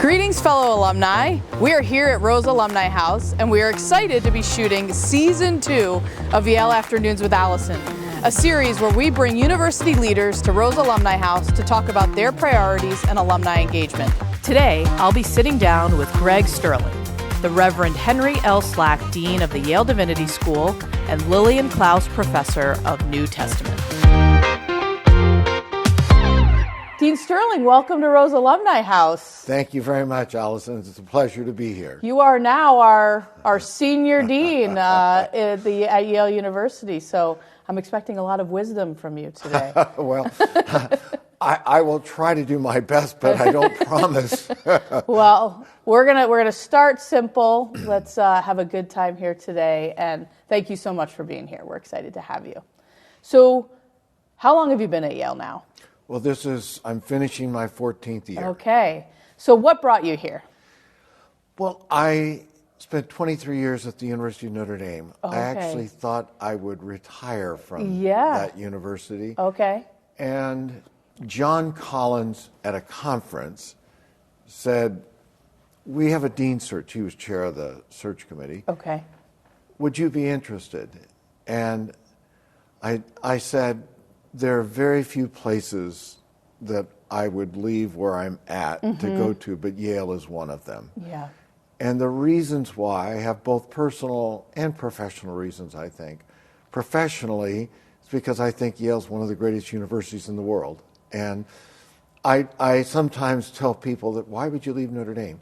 Greetings, fellow alumni. We are here at Rose Alumni House, and we are excited to be shooting Season 2 of Yale Afternoons with Alison, a series where we bring university leaders to Rose Alumni House to talk about their priorities and alumni engagement. Today, I'll be sitting down with Greg Sterling, the Reverend Henry L. Dean of the Yale Divinity School, and Lillian Claus Professor of New Testament. Dean Sterling, welcome to Rose Alumni House. Thank you very much, Alison. It's a pleasure to be here. You are now our senior dean at Yale University, so I'm expecting a lot of wisdom from you today. Well, I will try to do my best, but I don't promise. Well, we're gonna start simple. Let's have a good time here today, and thank you so much for being here. We're excited to have you. So, how long have you been at Yale now? Well, I'm finishing my 14th year. Okay. So what brought you here? Well, I spent 23 years at the University of Notre Dame. Okay. I actually thought I would retire from that university. Okay. And John Collins at a conference said, we have a dean search. He was chair of the search committee. Okay. Would you be interested? And I said, there are very few places that I would leave where I'm at to go to, but Yale is one of them. Yeah. And the reasons why, I have both personal and professional reasons, I think. Professionally, it's because I think Yale's one of the greatest universities in the world. And I sometimes tell people that, why would you leave Notre Dame?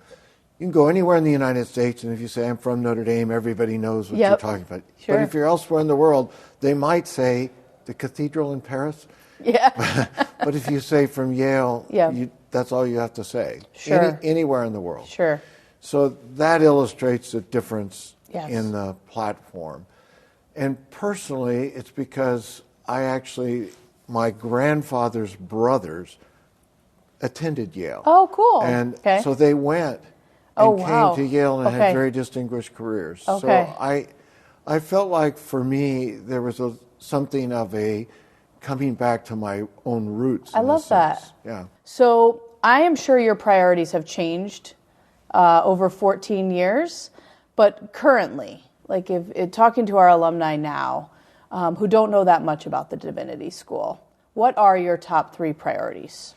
You can go anywhere in the United States, and if you say, I'm from Notre Dame, everybody knows what you're talking about. Sure. But if you're elsewhere in the world, they might say, the cathedral in Paris? Yeah. But if you say from Yale, that's all you have to say. Sure. Anywhere in the world. Sure. So that illustrates the difference in the platform. And personally, it's because my grandfather's brothers attended Yale. Oh, cool. And so they went and came to Yale and had very distinguished careers. Okay. So I felt like for me, there was something of a coming back to my own roots. I love that. Yeah. So I am sure your priorities have changed over 14 years, but currently, like if talking to our alumni now who don't know that much about the Divinity School, what are your top 3 priorities?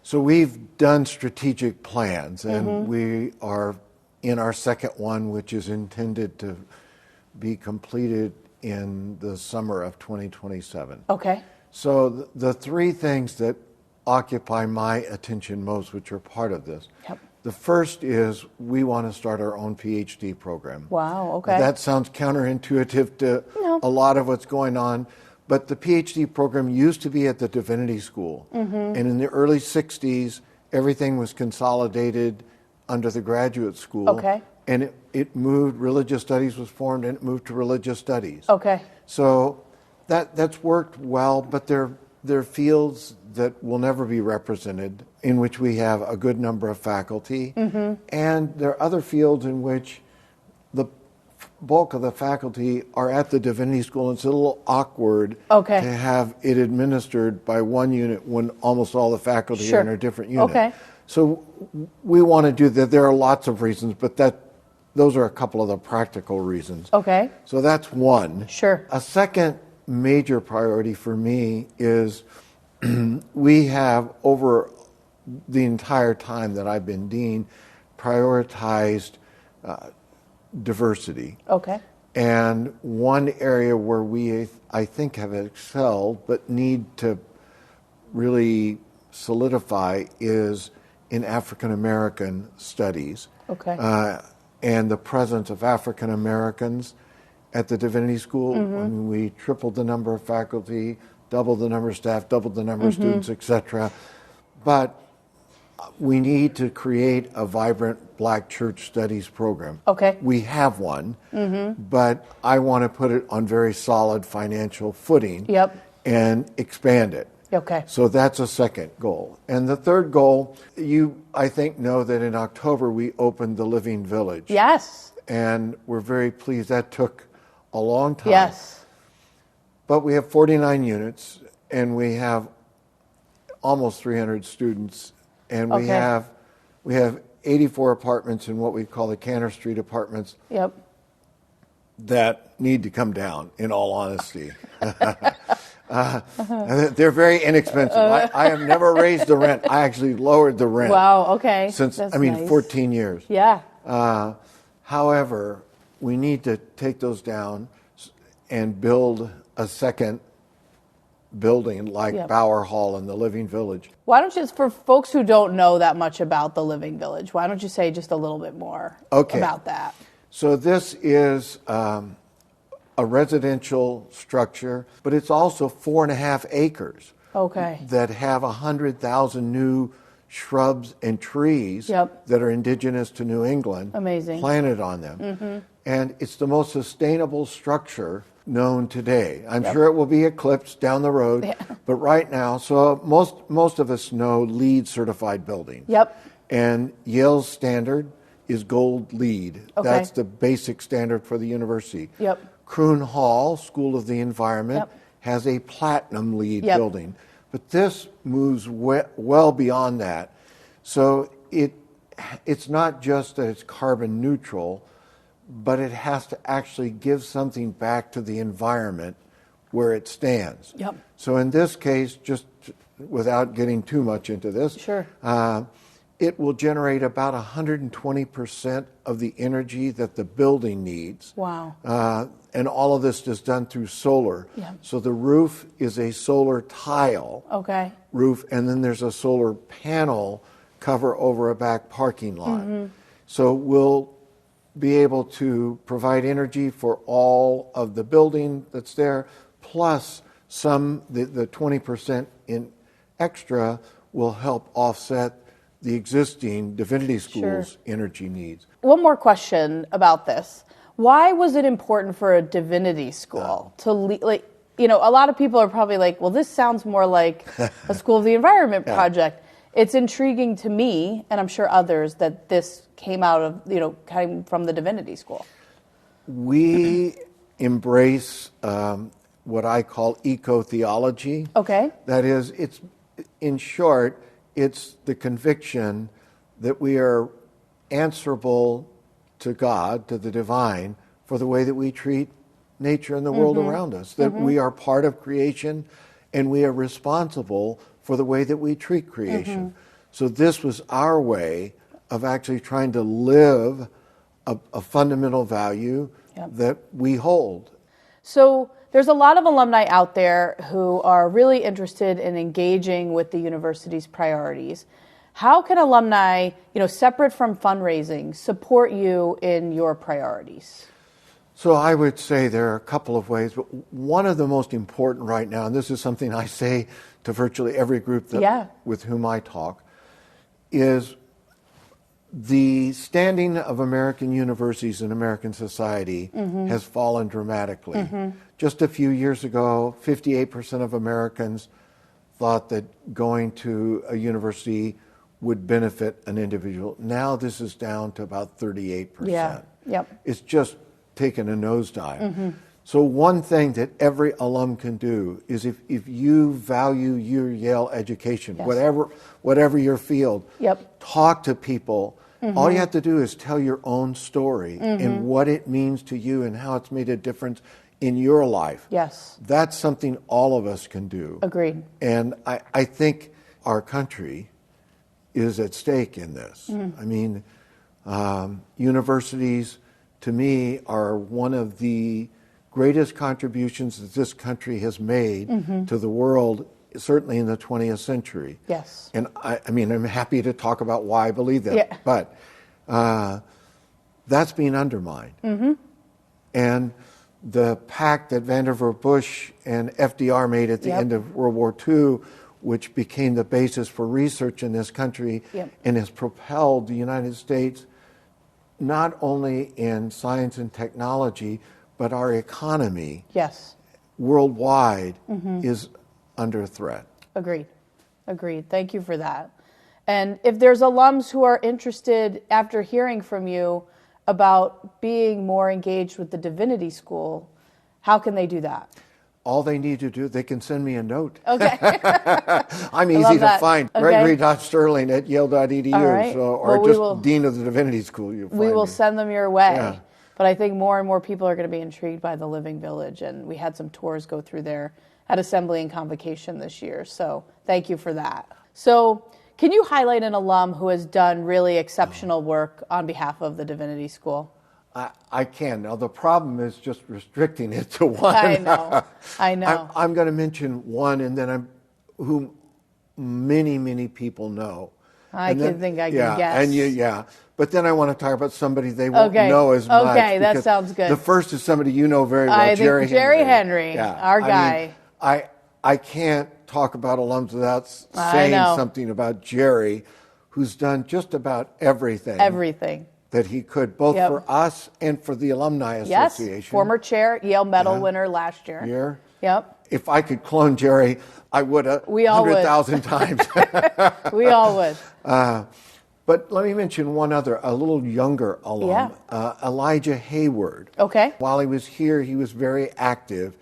So we've done strategic plans, and we are in our second one, which is intended to be completed in the summer of 2027. Okay. So the 3 things that occupy my attention most, which are part of this, the first is we want to start our own PhD program. Wow, okay. Now, that sounds counterintuitive to a lot of what's going on, but the PhD program used to be at the Divinity School. And in the early 60s, everything was consolidated under the graduate school. Okay. And it moved, religious studies was formed, and it moved to religious studies. Okay. So that's worked well, but there are fields that will never be represented, in which we have a good number of faculty. And there are other fields in which the bulk of the faculty are at the Divinity School, and it's a little awkward to have it administered by one unit when almost all the faculty are in a different unit. Okay. So we want to do that. There are lots of reasons, but those are a couple of the practical reasons. Okay. So that's one. Sure. A second major priority for me is we have, over the entire time that I've been dean, prioritized diversity. Okay. And one area where we, I think, have excelled but need to really solidify is in African American studies. Okay. And the presence of African Americans at the Divinity School. I mean, we tripled the number of faculty, doubled the number of staff, doubled the number of students, etc. But we need to create a vibrant Black church studies program. Okay. We have one, but I want to put it on very solid financial footing and expand it. Okay. So that's a second goal. And the third goal, you, I think, know that in October we opened the Living Village. Yes. And we're very pleased. That took a long time. Yes. But we have 49 units, and we have almost 300 students, and we have 84 apartments in what we call the Cantor Street apartments Yep. that need to come down, in all honesty. They're very inexpensive. I have never raised the rent. I actually lowered the rent. Wow, okay. Since, That's I mean, nice. 14 years. Yeah. However, we need to take those down and build a second building like Yep. Bower Hall in the Living Village. Why don't you, for folks who don't know that much about the Living Village, why don't you say just a little bit more about that? So this is a residential structure, but it's also 4.5 acres. Okay. That have 100,000 new shrubs and trees Yep. that are indigenous to New England. Amazing. Planted on them. Mm-hmm. And it's the most sustainable structure known today. I'm Yep. sure it will be eclipsed down the road, Yeah. but right now, so most of us know LEED certified buildings. Yep. And Yale's standard is gold LEED. Okay. That's the basic standard for the university. Yep. Croon Hall, School of the Environment, Yep. has a platinum LEED Yep. building. But this moves well beyond that. So it's not just that it's carbon neutral, but it has to actually give something back to the environment where it stands. Yep. So in this case, just without getting too much into this, Sure. It will generate about 120% of the energy that the building needs. Wow. And all of this is done through solar. Yeah. So the roof is a solar tile Okay. roof, and then there's a solar panel cover over a back parking lot. Mm-hmm. So we'll be able to provide energy for all of the building that's there, plus the 20% in extra will help offset the existing Divinity School's Sure. energy needs. One more question about this. Why was it important for a divinity school to a lot of people are probably like, well, this sounds more like a School of the Environment project. It's intriguing to me, and I'm sure others, that this came came from the Divinity School. We embrace what I call eco-theology. Okay. That is, in short, it's the conviction that we are answerable to God, to the divine, for the way that we treat nature and the world around us, that we are part of creation and we are responsible for the way that we treat creation. So this was our way of actually trying to live a fundamental value that we hold. So there's a lot of alumni out there who are really interested in engaging with the university's priorities. How can alumni, separate from fundraising, support you in your priorities? So I would say there are a couple of ways, but one of the most important right now, and this is something I say to virtually every group with whom I talk, is the standing of American universities in American society has fallen dramatically. Just a few years ago, 58% of Americans thought that going to a university would benefit an individual. Now this is down to about 38%. Yeah. Yep. It's just taken a nosedive. So one thing that every alum can do is if you value your Yale education, whatever your field, talk to people. All you have to do is tell your own story and what it means to you and how it's made a difference in your life. Yes. That's something all of us can do. Agreed. And I think our country is at stake in this. I mean, universities, to me, are one of the greatest contributions that this country has made to the world, certainly in the 20th century. Yes. And I'm happy to talk about why I believe that, but that's being undermined. And the pact that Vannevar Bush and FDR made at the end of World War II, which became the basis for research in this country and has propelled the United States not only in science and technology, but our economy worldwide is under threat. Agreed. Thank you for that. And if there's alums who are interested after hearing from you about being more engaged with the Divinity School, how can they do that? all they need to do, they can send me a note. Okay. I'm easy to find. Okay. Gregory.sterling at Yale.edu, All right. or just Dean of the Divinity School. We will send them your way. Yeah. But I think more and more people are going to be intrigued by the Living Village, and we had some tours go through there at Assembly and Convocation this year. So thank you for that. So can you highlight an alum who has done really exceptional work on behalf of the Divinity School? I can. Now, the problem is just restricting it to one. I know. I'm going to mention one, and then whom many people know. I can guess. And but then I want to talk about somebody they won't know as much. Okay, that sounds good. The first is somebody you know very well, Jerry Henry, our guy. I can't talk about alums without saying something about Jerry, who's done just about everything that he could, both for us and for the Alumni Association. Yes, former chair, Yale Medal winner last year. Yep. If I could clone Jerry, I would 100,000 times. We all would. But let me mention one other, a little younger alum, Elijah Hayward. Okay. While he was here, he was very active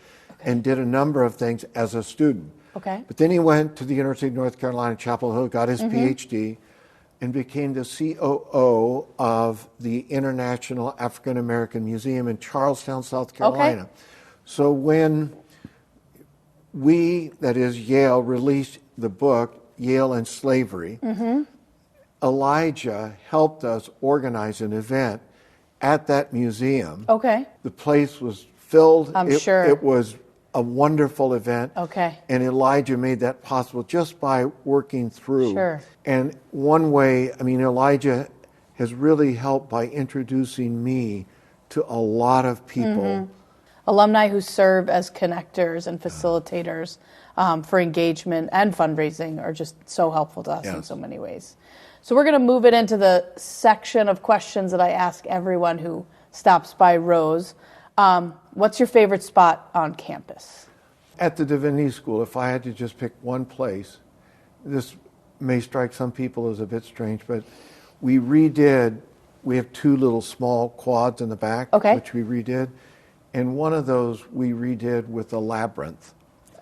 and did a number of things as a student. Okay. But then he went to the University of North Carolina, Chapel Hill, got his PhD, and became the COO of the International African American Museum in Charlestown, South Carolina. Okay. So when we, that is Yale, released the book, Yale and Slavery, Elijah helped us organize an event at that museum. Okay. The place was filled. I'm sure. It was a wonderful event. Okay. And Elijah made that possible just by working through. Sure. And one way, Elijah has really helped by introducing me to a lot of people. Alumni who serve as connectors and facilitators for engagement and fundraising are just so helpful to us in so many ways. So we're going to move it into the section of questions that I ask everyone who stops by Rose. What's your favorite spot on campus? At the Divinity School, if I had to just pick one place, this may strike some people as a bit strange, but we have two little small quads in the back, which we redid. And one of those we redid with a labyrinth.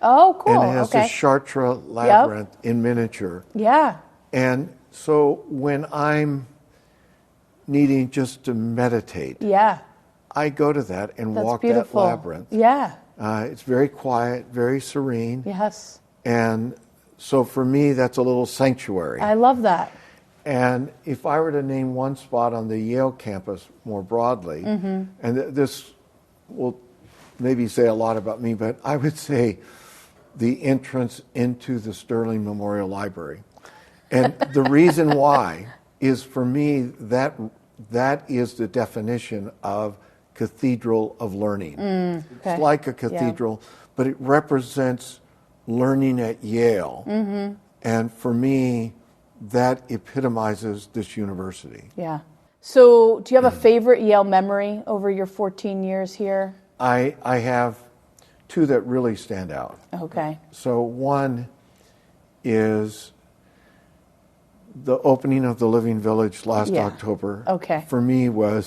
Oh, cool. And it has the Chartres labyrinth in miniature. Yeah. And so when I'm needing just to meditate, I go to that and walk that labyrinth. Yeah. It's very quiet, very serene. Yes. And so for me, that's a little sanctuary. I love that. And if I were to name one spot on the Yale campus more broadly, and this will maybe say a lot about me, but I would say the entrance into the Sterling Memorial Library. And the reason why is, for me, that is the definition of cathedral of learning. It's like a cathedral, but it represents learning at Yale. And for me, that epitomizes this university. Yeah. So do you have a favorite Yale memory over your 14 years here? I have two that really stand out. Okay. So one is the opening of the Living Village last October. Okay. For me will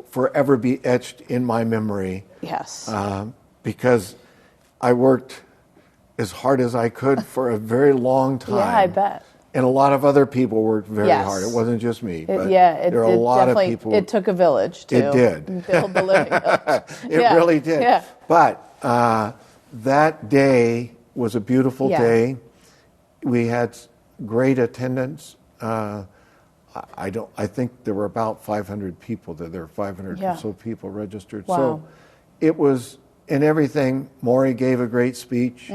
forever be etched in my memory. Yes. Because I worked as hard as I could for a very long time. Yeah, I bet. And a lot of other people worked very hard. It wasn't just me. But there are a lot of people. It took a village to build the Living Village. It really did. Yeah. But that day was a beautiful day. We had great attendance. I think there were about 500 people there. There were 500 or so people registered. Wow. So it was in everything. Maury gave a great speech.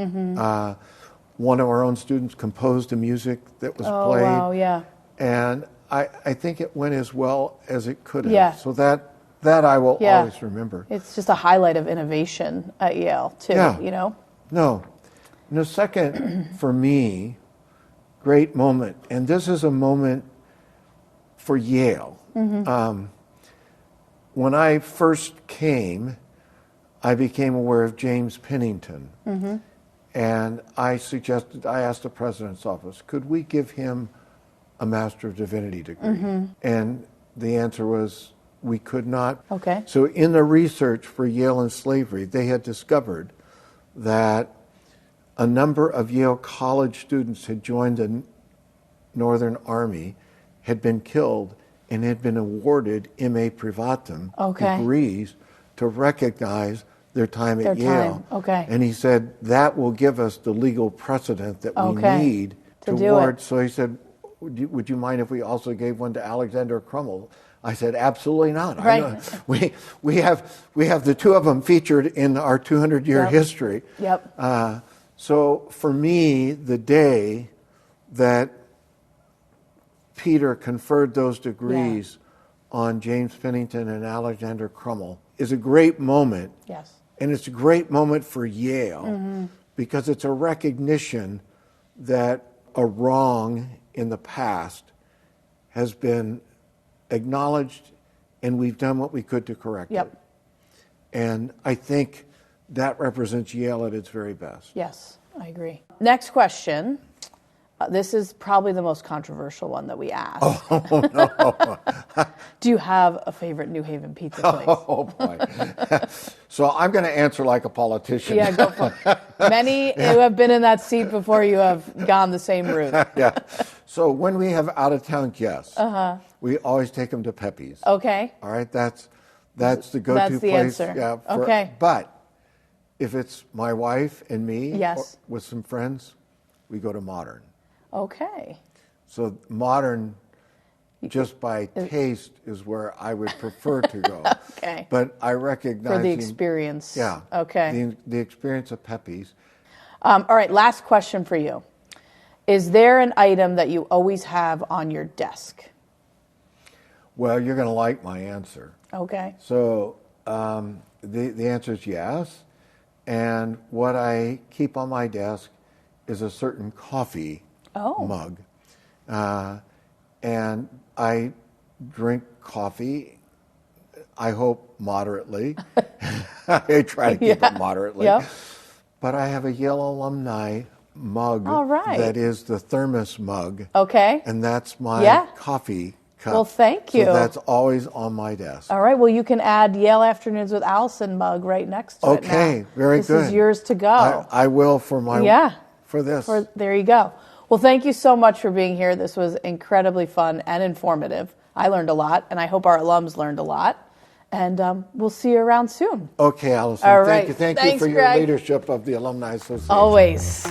One of our own students composed the music that was played. Oh, wow, yeah. And I think it went as well as it could have. Yeah. So that I will always remember. It's just a highlight of innovation at Yale, too, you know? No. And the second, for me, great moment, and this is a moment for Yale. When I first came, I became aware of James Pennington. And I asked the president's office, could we give him a Master of Divinity degree? And the answer was, we could not. Okay. So in the research for Yale and slavery, they had discovered that a number of Yale College students had joined the Northern Army, had been killed, and had been awarded M.A. Privatum degrees to recognize their time at Yale. And he said, that will give us the legal precedent that we need to award. So he said, would you mind if we also gave one to Alexander Crummell? I said, absolutely not. Right. I know. We have the two of them featured in our 200-year history. So for me, the day that Peter conferred those degrees on James Pennington and Alexander Crummell is a great moment. And it's a great moment for Yale because it's a recognition that a wrong in the past has been acknowledged, and we've done what we could to correct it. And I think that represents Yale at its very best. Yes, I agree. Next question. This is probably the most controversial one that we ask. Oh, no. Do you have a favorite New Haven pizza place? Oh, boy. So I'm going to answer like a politician. Yeah, go for it. Many who have been in that seat before you have gone the same route. So when we have out-of-town guests, we always take them to Pepe's. All right, that's the go-to That's the place. answer. But if it's my wife and me Yes. or with some friends, we go to Modern. Okay. So Modern, just by taste, is where I would prefer to go. Okay. But I recognize For the experience. Yeah. Okay. The experience of Pepe's. All right, last question for you. Is there an item that you always have on your desk? Well, you're going to like my answer. Okay. So the answer is yes. And what I keep on my desk is a certain coffee mug. And I drink coffee, I hope moderately. I try to keep it moderately. But I have a Yale alumni mug that is the thermos mug. And that's my coffee cup. Well, thank you. So that's always on my desk. All right. Well, you can add Yale Afternoons with Alison mug right next to it now. Okay, very good. This is yours to go. I will for my for this. There you go. Well, thank you so much for being here. This was incredibly fun and informative. I learned a lot, and I hope our alums learned a lot. And we'll see you around soon. Okay, Alison. All right. Thank you. Thank you for your leadership of the Alumni Association. Always.